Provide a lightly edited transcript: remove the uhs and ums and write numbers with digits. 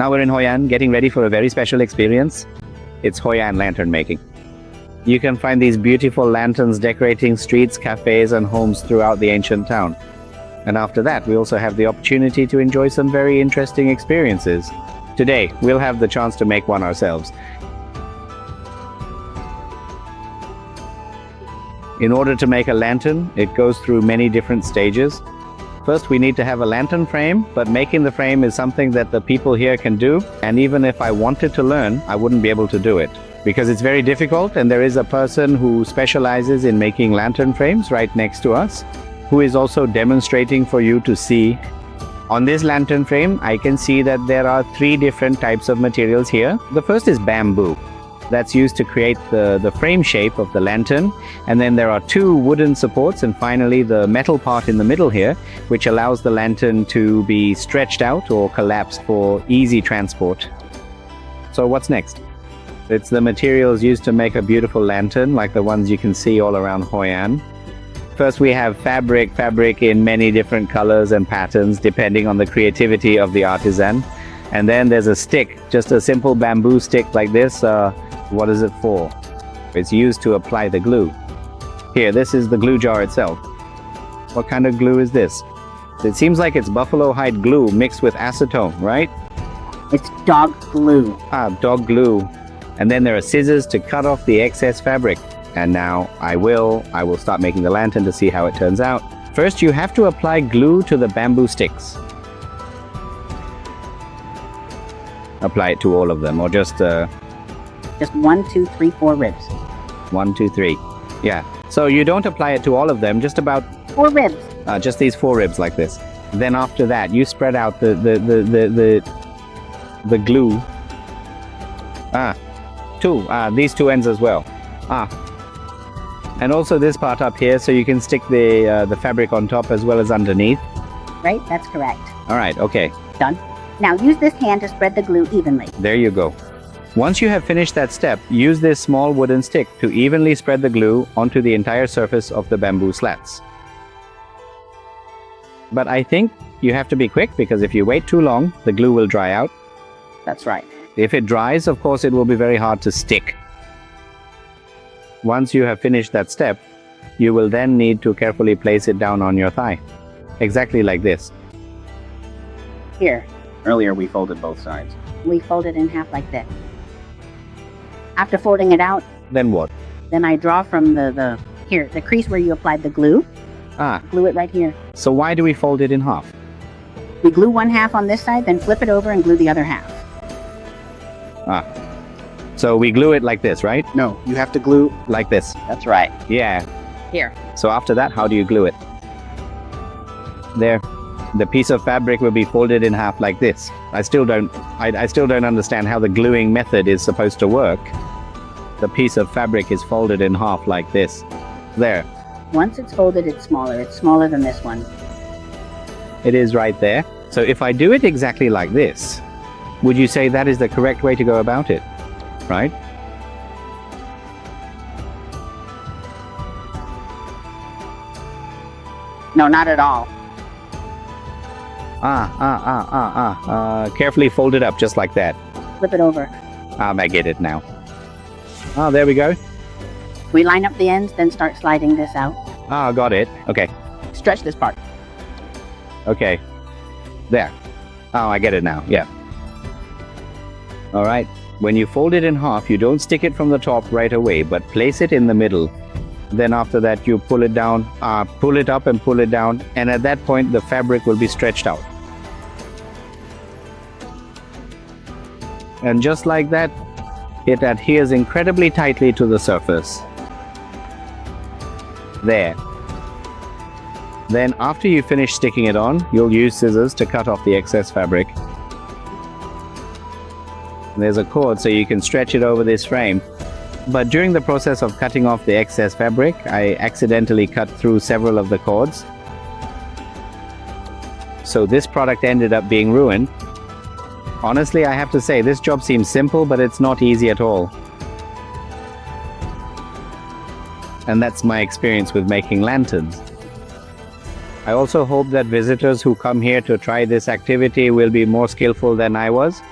Now we're in Hoi An, getting ready for a very special experience. It's Hoi An lantern making. You can find these beautiful lanterns decorating streets, cafes, and homes throughout the ancient town. And after that, we also have the opportunity to enjoy some very interesting experiences. Today, we'll have the chance to make one ourselves. In order to make a lantern, it goes through many different stages. First, we need to have a lantern frame, but making the frame is something that the people here can do. And even if I wanted to learn, I wouldn't be able to do it because it's very difficult. And there is a person who specializes in making lantern frames right next to us, who is also demonstrating for you to see. On this lantern frame, I can see that there are 3 different types of materials here. The first is bamboo. That's used to create the frame shape of the lantern. And then there are 2 wooden supports, and finally the metal part in the middle here, which allows the lantern to be stretched out or collapsed for easy transport. So what's next? It's the materials used to make a beautiful lantern, like the ones you can see all around Hoi An. First we have fabric in many different colors and patterns, depending on the creativity of the artisan. And then there's a stick, just a simple bamboo stick like this. What is it for? It's used to apply the glue. Here, this is the glue jar itself. What kind of glue is this? It seems like it's buffalo hide glue mixed with acetone, right? It's dog glue. Dog glue. And then there are scissors to cut off the excess fabric. And now I will start making the lantern to see how it turns out. First, you have to apply glue to the bamboo sticks. Apply it to all of them, or just 1, 2, 3, 4 ribs. 1, 2, 3. Yeah. So you don't apply it to all of them, just about 4 ribs. Just these 4 ribs like this. Then after that, you spread out the glue. 2. These 2 ends as well. And also this part up here, so you can stick the fabric on top as well as underneath. Right, that's correct. All right. Okay. Done. Now use this hand to spread the glue evenly. There you go. Once you have finished that step, use this small wooden stick to evenly spread the glue onto the entire surface of the bamboo slats. But I think you have to be quick, because if you wait too long, the glue will dry out. That's right. If it dries, of course, it will be very hard to stick. Once you have finished that step, you will then need to carefully place it down on your thigh. Exactly like this. Here. Earlier we folded both sides. We fold it in half like this. After folding it out, Then what? then I draw from the crease where you applied the glue. Glue it right here. So why do we fold it in half? We glue 1 half on this side, then flip it over and glue the other half. So we glue it like this, right? No, you have to glue. Like this. That's right. Yeah. Here. So after that, how do you glue it? There. The piece of fabric will be folded in half like this. I still don't understand how the gluing method is supposed to work. The piece of fabric is folded in half like this. There. Once it's folded, it's smaller. It's smaller than this one. It is right there. So if I do it exactly like this, would you say that is the correct way to go about it? Right? No, not at all. Carefully fold it up just like that. Flip it over. I get it now. There we go. We line up the ends, then start sliding this out. Got it. Okay. Stretch this part. Okay. There. I get it now. Yeah. All right. When you fold it in half, you don't stick it from the top right away, but place it in the middle. Then after that, you pull it down, pull it up and pull it down. And at that point, the fabric will be stretched out. And just like that, it adheres incredibly tightly to the surface. There. Then after you finish sticking it on, you'll use scissors to cut off the excess fabric. There's a cord so you can stretch it over this frame. But during the process of cutting off the excess fabric, I accidentally cut through several of the cords. So this product ended up being ruined. Honestly, I have to say, this job seems simple, but it's not easy at all. And that's my experience with making lanterns. I also hope that visitors who come here to try this activity will be more skillful than I was.